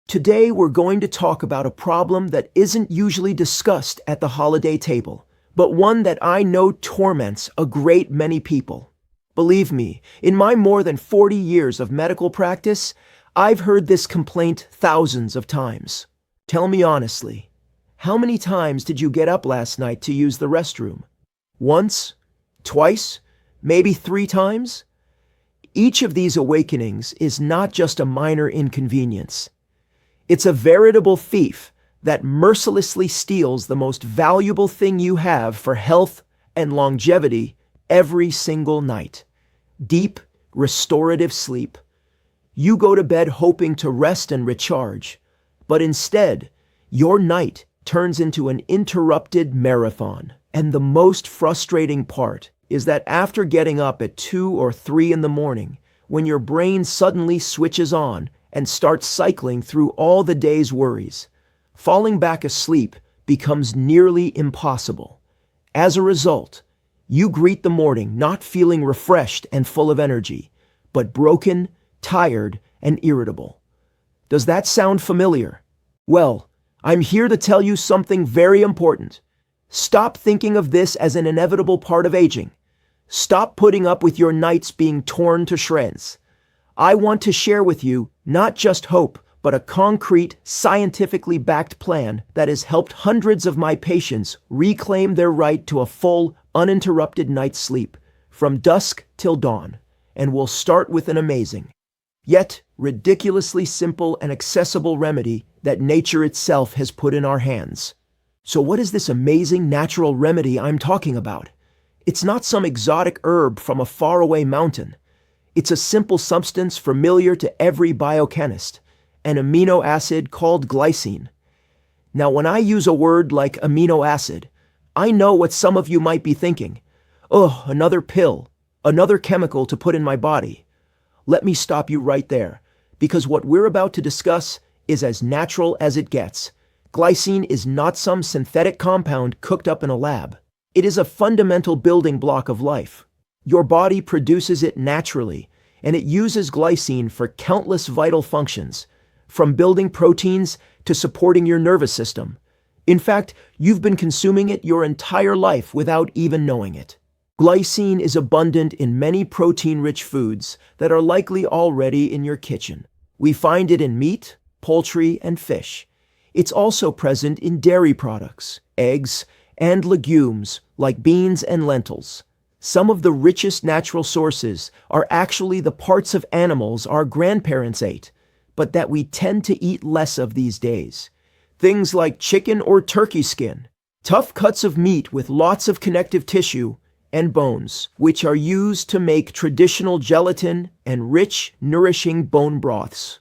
Today we're going to talk about a problem that isn't usually discussed at the holiday table, but one that I know torments a great many people. Believe me, in my more than 40 years of medical practice, I've heard this complaint thousands of times. Tell me honestly, how many times did you get up last night to use the restroom? Once? Twice? Maybe 3 times? Each of these awakenings is not just a minor inconvenience. It's a veritable thief that mercilessly steals the most valuable thing you have for health and longevity every single night. Deep, restorative sleep. You go to bed hoping to rest and recharge, but instead, your night turns into an interrupted marathon. And the most frustrating part is that after getting up at 2 or 3 in the morning, when your brain suddenly switches on and starts cycling through all the day's worries, falling back asleep becomes nearly impossible. As a result, you greet the morning not feeling refreshed and full of energy, but broken, tired, and irritable. Does that sound familiar? Well, I'm here to tell you something very important. Stop thinking of this as an inevitable part of aging. Stop putting up with your nights being torn to shreds. I want to share with you not just hope, but a concrete, scientifically backed plan that has helped hundreds of my patients reclaim their right to a full, uninterrupted night's sleep, from dusk till dawn. And we'll start with an amazing, yet ridiculously simple and accessible remedy that nature itself has put in our hands. So what is this amazing natural remedy I'm talking about? It's not some exotic herb from a faraway mountain. It's a simple substance familiar to every biochemist, an amino acid called glycine. Now, when I use a word like amino acid, I know what some of you might be thinking. Oh, another pill, another chemical to put in my body. Let me stop you right there, because what we're about to discuss is as natural as it gets. Glycine is not some synthetic compound cooked up in a lab. It is a fundamental building block of life. Your body produces it naturally, and it uses glycine for countless vital functions, from building proteins to supporting your nervous system. In fact, you've been consuming it your entire life without even knowing it. Glycine is abundant in many protein-rich foods that are likely already in your kitchen. We find it in meat, poultry, and fish. It's also present in dairy products, eggs, and legumes like beans and lentils. Some of the richest natural sources are actually the parts of animals our grandparents ate, but that we tend to eat less of these days. Things like chicken or turkey skin, tough cuts of meat with lots of connective tissue, and bones, which are used to make traditional gelatin and rich, nourishing bone broths.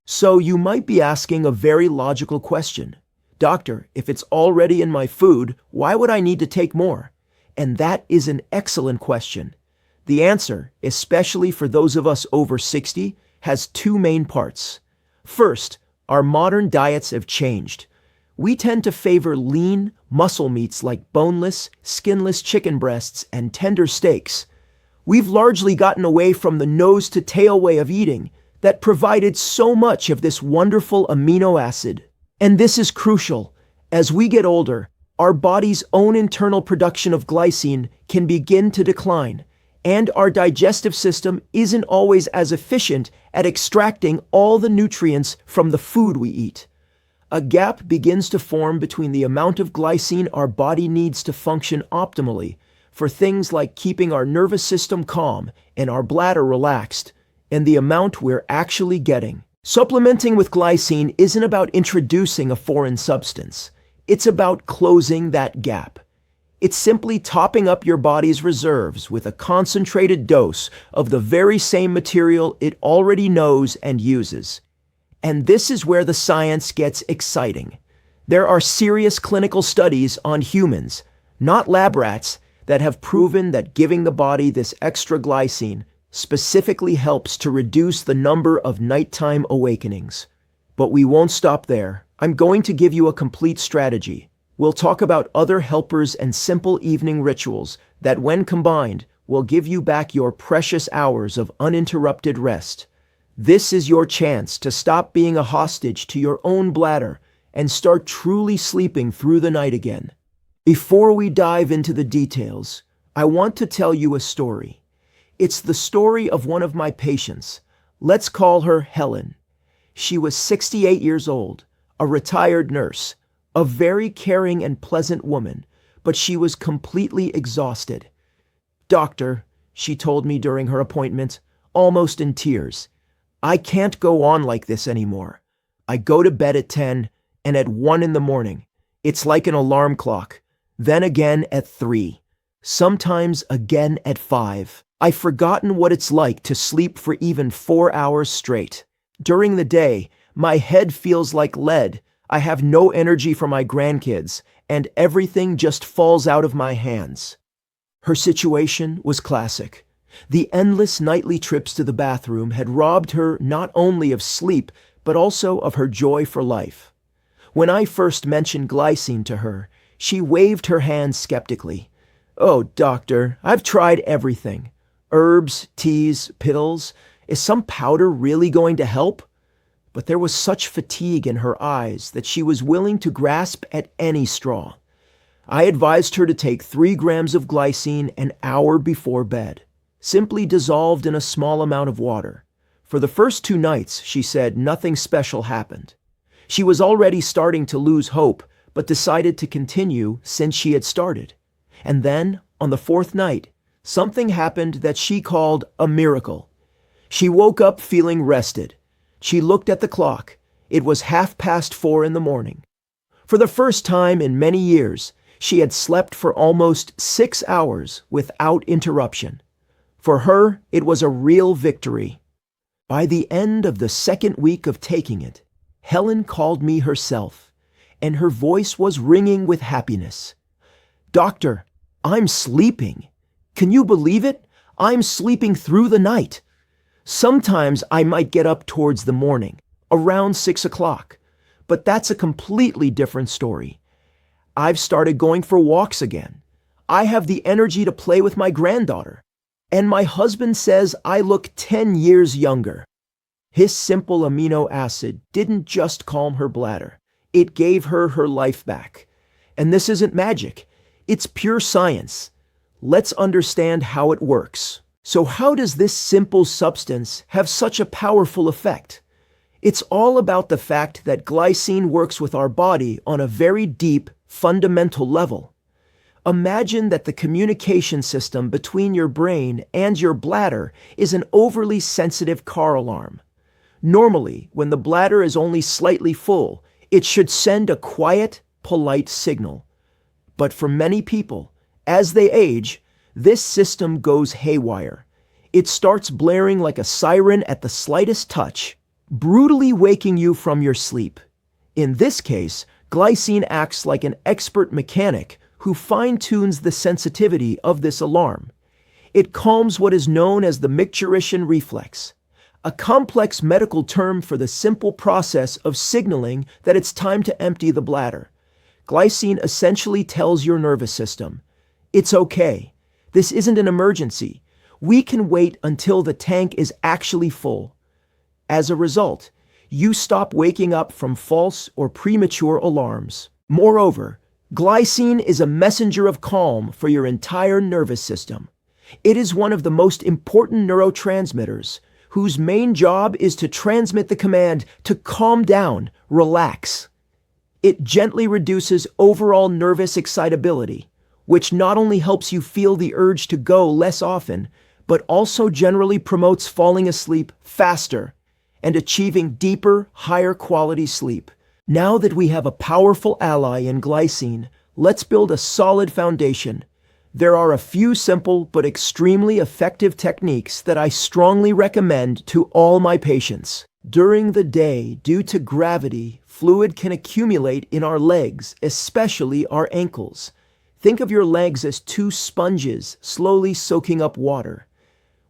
So you might be asking a very logical question. Doctor, if it's already in my food, why would I need to take more? And that is an excellent question. The answer, especially for those of us over 60, has 2 main parts. First, our modern diets have changed. We tend to favor lean, muscle meats like boneless, skinless chicken breasts and tender steaks. We've largely gotten away from the nose-to-tail way of eating that provided so much of this wonderful amino acid. And this is crucial. As we get older, our body's own internal production of glycine can begin to decline, and our digestive system isn't always as efficient at extracting all the nutrients from the food we eat. A gap begins to form between the amount of glycine our body needs to function optimally for things like keeping our nervous system calm and our bladder relaxed, and the amount we're actually getting. Supplementing with glycine isn't about introducing a foreign substance. It's about closing that gap. It's simply topping up your body's reserves with a concentrated dose of the very same material it already knows and uses. And this is where the science gets exciting. There are serious clinical studies on humans, not lab rats, that have proven that giving the body this extra glycine specifically helps to reduce the number of nighttime awakenings. But we won't stop there. I'm going to give you a complete strategy. We'll talk about other helpers and simple evening rituals that, when combined, will give you back your precious hours of uninterrupted rest. This is your chance to stop being a hostage to your own bladder and start truly sleeping through the night again. Before we dive into the details, I want to tell you a story. It's the story of one of my patients. Let's call her Helen. She was 68 years old, a retired nurse, a very caring and pleasant woman, but she was completely exhausted. "Doctor," she told me during her appointment, almost in tears, "I can't go on like this anymore. I go to bed at 10 and at 1 in the morning. It's like an alarm clock. Then again at 3. Sometimes again at 5. I've forgotten what it's like to sleep for even 4 hours straight. During the day, my head feels like lead. I have no energy for my grandkids, and everything just falls out of my hands." Her situation was classic. The endless nightly trips to the bathroom had robbed her not only of sleep, but also of her joy for life. When I first mentioned glycine to her, she waved her hand skeptically. "Oh, doctor, I've tried everything. Herbs, teas, pills. Is some powder really going to help?" But there was such fatigue in her eyes that she was willing to grasp at any straw. I advised her to take 3 grams of glycine an hour before bed, simply dissolved in a small amount of water. For the first 2 nights, she said, nothing special happened. She was already starting to lose hope, but decided to continue since she had started. And then, on the 4th night, something happened that she called a miracle. She woke up feeling rested. She looked at the clock. It was 4:30 in the morning. For the first time in many years, she had slept for almost 6 hours without interruption. For her, it was a real victory. By the end of the 2nd week of taking it, Helen called me herself, and her voice was ringing with happiness. "Doctor, I'm sleeping. Can you believe it? I'm sleeping through the night. Sometimes I might get up towards the morning, around 6 o'clock, but that's a completely different story. I've started going for walks again. I have the energy to play with my granddaughter. And my husband says I look 10 years younger." His simple amino acid didn't just calm her bladder. It gave her her life back. And this isn't magic. It's pure science. Let's understand how it works. So how does this simple substance have such a powerful effect? It's all about the fact that glycine works with our body on a very deep, fundamental level. Imagine that the communication system between your brain and your bladder is an overly sensitive car alarm. Normally, when the bladder is only slightly full, it should send a quiet, polite signal. But for many people, as they age, this system goes haywire. It starts blaring like a siren at the slightest touch, brutally waking you from your sleep. In this case, glycine acts like an expert mechanic who fine-tunes the sensitivity of this alarm. It calms what is known as the micturition reflex, a complex medical term for the simple process of signaling that it's time to empty the bladder. Glycine essentially tells your nervous system, "It's okay. This isn't an emergency. We can wait until the tank is actually full." As a result, you stop waking up from false or premature alarms. Moreover, glycine is a messenger of calm for your entire nervous system. It is one of the most important neurotransmitters, whose main job is to transmit the command to calm down, relax. It gently reduces overall nervous excitability, which not only helps you feel the urge to go less often, but also generally promotes falling asleep faster and achieving deeper, higher quality sleep. Now that we have a powerful ally in glycine, let's build a solid foundation. There are a few simple but extremely effective techniques that I strongly recommend to all my patients. During the day, due to gravity, fluid can accumulate in our legs, especially our ankles. Think of your legs as 2 sponges slowly soaking up water.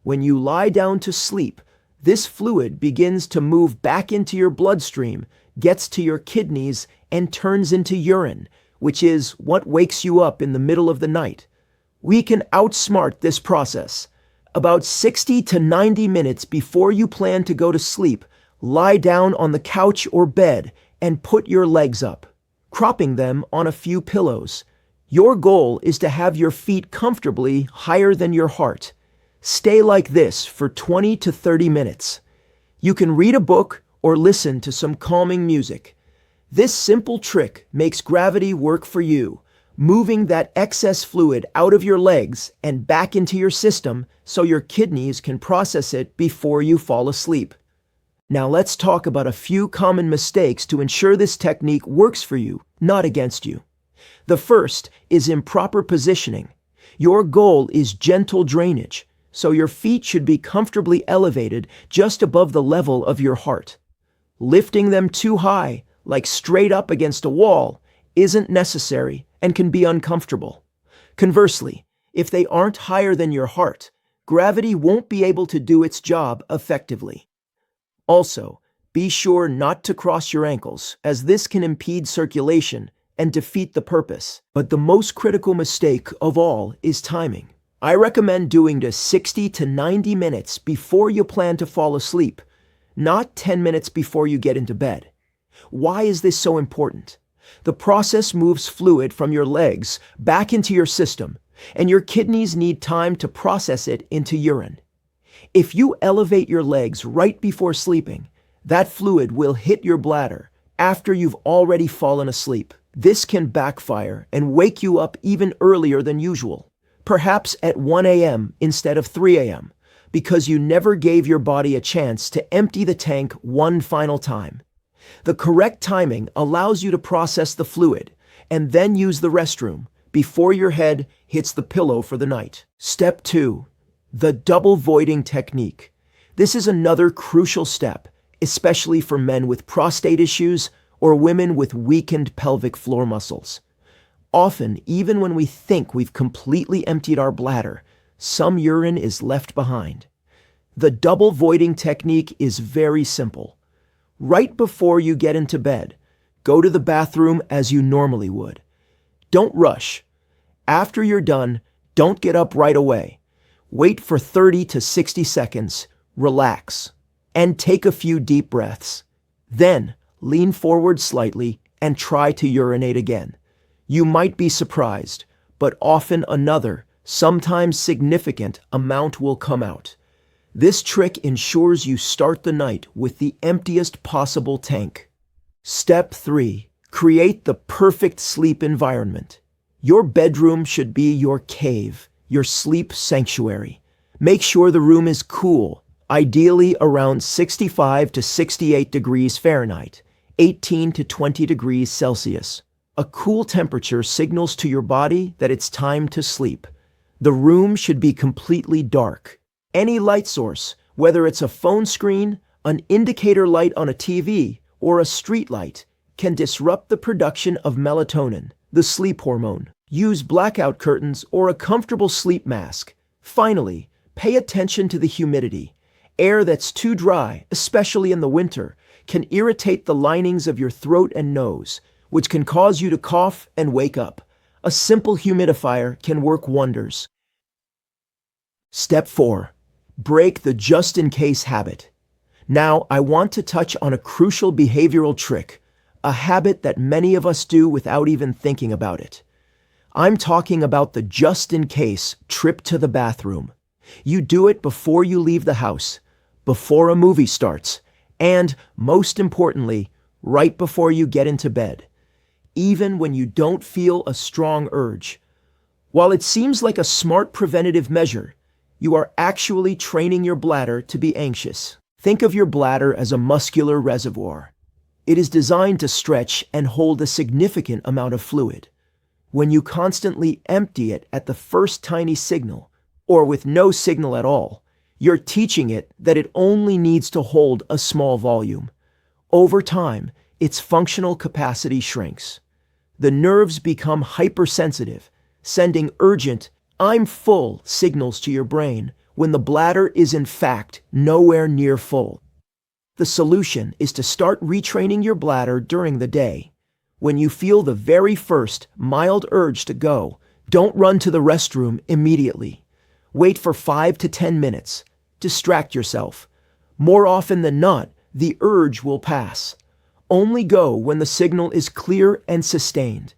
When you lie down to sleep, this fluid begins to move back into your bloodstream, gets to your kidneys, and turns into urine, which is what wakes you up in the middle of the night. We can outsmart this process. About 60 to 90 minutes before you plan to go to sleep, lie down on the couch or bed and put your legs up, cropping them on a few pillows. Your goal is to have your feet comfortably higher than your heart. Stay like this for 20 to 30 minutes. You can read a book or listen to some calming music. This simple trick makes gravity work for you, moving that excess fluid out of your legs and back into your system so your kidneys can process it before you fall asleep. Now let's talk about a few common mistakes to ensure this technique works for you, not against you. The first is improper positioning. Your goal is gentle drainage, so your feet should be comfortably elevated just above the level of your heart. Lifting them too high, like straight up against a wall, isn't necessary and can be uncomfortable. Conversely, if they aren't higher than your heart, gravity won't be able to do its job effectively. Also, be sure not to cross your ankles, as this can impede circulation and defeat the purpose. But the most critical mistake of all is timing. I recommend doing this 60 to 90 minutes before you plan to fall asleep, not 10 minutes before you get into bed. Why is this so important? The process moves fluid from your legs back into your system, and your kidneys need time to process it into urine. If you elevate your legs right before sleeping, that fluid will hit your bladder after you've already fallen asleep. This can backfire and wake you up even earlier than usual, perhaps at 1 a.m. instead of 3 a.m., because you never gave your body a chance to empty the tank one final time. The correct timing allows you to process the fluid and then use the restroom before your head hits the pillow for the night. Step 2. The double voiding technique. This is another crucial step, especially for men with prostate issues or women with weakened pelvic floor muscles. Often, even when we think we've completely emptied our bladder, some urine is left behind. The double voiding technique is very simple. Right before you get into bed, go to the bathroom as you normally would. Don't rush. After you're done, don't get up right away. Wait for 30 to 60 seconds, relax, and take a few deep breaths. Then, lean forward slightly and try to urinate again. You might be surprised, but often another, sometimes significant, amount will come out. This trick ensures you start the night with the emptiest possible tank. Step 3. Create the perfect sleep environment. Your bedroom should be your cave, your sleep sanctuary. Make sure the room is cool, ideally around 65 to 68 degrees Fahrenheit, 18 to 20 degrees Celsius. A cool temperature signals to your body that it's time to sleep. The room should be completely dark. Any light source, whether it's a phone screen, an indicator light on a TV, or a street light, can disrupt the production of melatonin, the sleep hormone. Use blackout curtains or a comfortable sleep mask. Finally, pay attention to the humidity. Air that's too dry, especially in the winter, can irritate the linings of your throat and nose, which can cause you to cough and wake up. A simple humidifier can work wonders. Step 4. Break the just-in-case habit. Now, I want to touch on a crucial behavioral trick, a habit that many of us do without even thinking about it. I'm talking about the just-in-case trip to the bathroom. You do it before you leave the house, before a movie starts, and, most importantly, right before you get into bed, even when you don't feel a strong urge. While it seems like a smart preventative measure, you are actually training your bladder to be anxious. Think of your bladder as a muscular reservoir. It is designed to stretch and hold a significant amount of fluid. When you constantly empty it at the first tiny signal, or with no signal at all, you're teaching it that it only needs to hold a small volume. Over time, its functional capacity shrinks. The nerves become hypersensitive, sending urgent, "I'm full" signals to your brain when the bladder is in fact nowhere near full. The solution is to start retraining your bladder during the day. When you feel the very first mild urge to go, don't run to the restroom immediately. Wait for 5 to 10 minutes. Distract yourself. More often than not, the urge will pass. Only go when the signal is clear and sustained.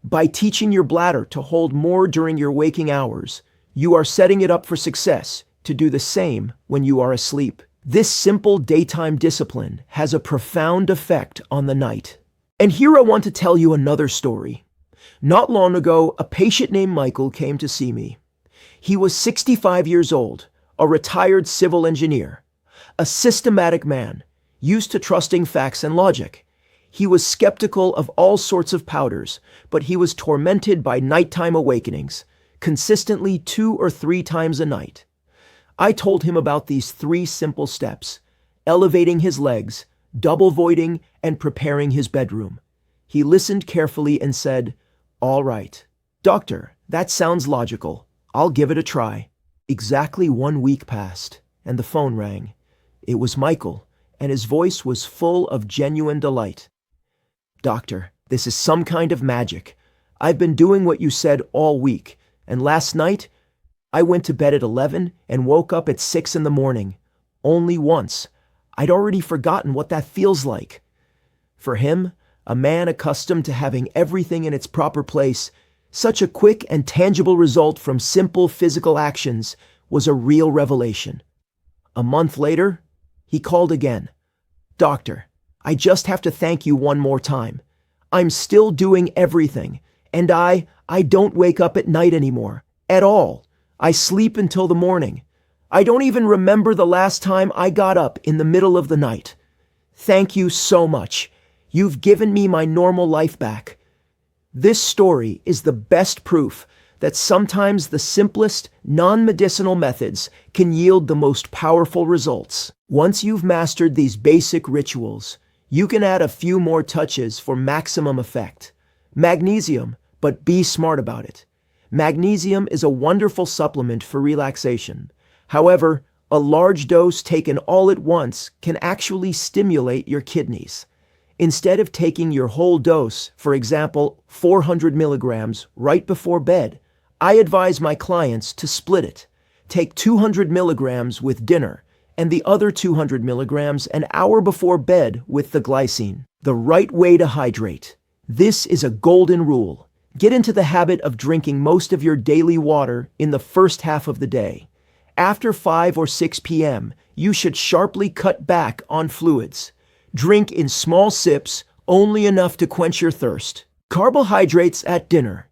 By teaching your bladder to hold more during your waking hours, you are setting it up for success to do the same when you are asleep. This simple daytime discipline has a profound effect on the night. And here I want to tell you another story. Not long ago, a patient named Michael came to see me. He was 65 years old, a retired civil engineer, a systematic man, used to trusting facts and logic. He was skeptical of all sorts of powders, but he was tormented by nighttime awakenings, consistently 2 or 3 times a night. I told him about these 3 simple steps: elevating his legs, double voiding, and preparing his bedroom. He listened carefully and said, "All right, doctor, that sounds logical. I'll give it a try." Exactly 1 week passed, and the phone rang. It was Michael, and his voice was full of genuine delight. "Doctor, this is some kind of magic. I've been doing what you said all week, and last night, I went to bed at 11 and woke up at 6 in the morning. Only once. I'd already forgotten what that feels like." For him, a man accustomed to having everything in its proper place, such a quick and tangible result from simple physical actions was a real revelation. A month later, he called again. "Doctor, I just have to thank you one more time. I'm still doing everything, and I don't wake up at night anymore, at all. I sleep until the morning. I don't even remember the last time I got up in the middle of the night. Thank you so much. You've given me my normal life back." This story is the best proof that sometimes the simplest, non-medicinal methods can yield the most powerful results. Once you've mastered these basic rituals, you can add a few more touches for maximum effect. Magnesium, but be smart about it. Magnesium is a wonderful supplement for relaxation. However, a large dose taken all at once can actually stimulate your kidneys. Instead of taking your whole dose, for example, 400 milligrams, right before bed, I advise my clients to split it. Take 200 milligrams with dinner, and the other 200 milligrams an hour before bed with the glycine. The right way to hydrate. This is a golden rule. Get into the habit of drinking most of your daily water in the first half of the day. After 5 or 6 p.m., you should sharply cut back on fluids. Drink in small sips, only enough to quench your thirst. Carbohydrates at dinner.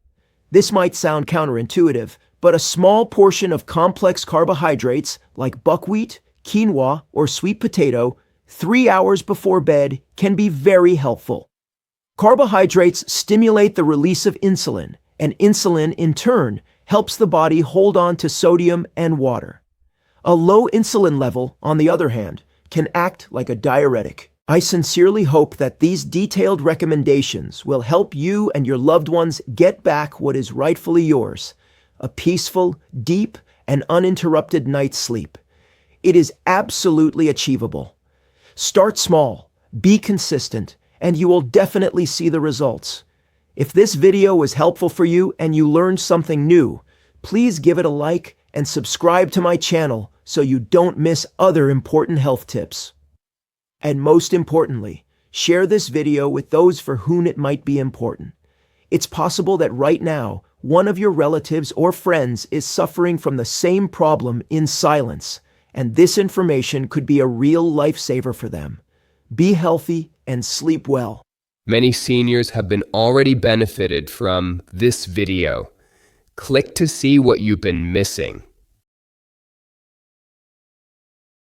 This might sound counterintuitive, but a small portion of complex carbohydrates like buckwheat, quinoa, or sweet potato 3 hours before bed can be very helpful. Carbohydrates stimulate the release of insulin, and insulin, in turn, helps the body hold on to sodium and water. A low insulin level, on the other hand, can act like a diuretic. I sincerely hope that these detailed recommendations will help you and your loved ones get back what is rightfully yours: a peaceful, deep, and uninterrupted night's sleep. It is absolutely achievable. Start small, be consistent, and you will definitely see the results. If this video was helpful for you and you learned something new, please give it a like and subscribe to my channel so you don't miss other important health tips. And most importantly, share this video with those for whom it might be important. It's possible that right now, one of your relatives or friends is suffering from the same problem in silence, and this information could be a real lifesaver for them. Be healthy and sleep well. Many seniors have been already benefited from this video. Click to see what you've been missing.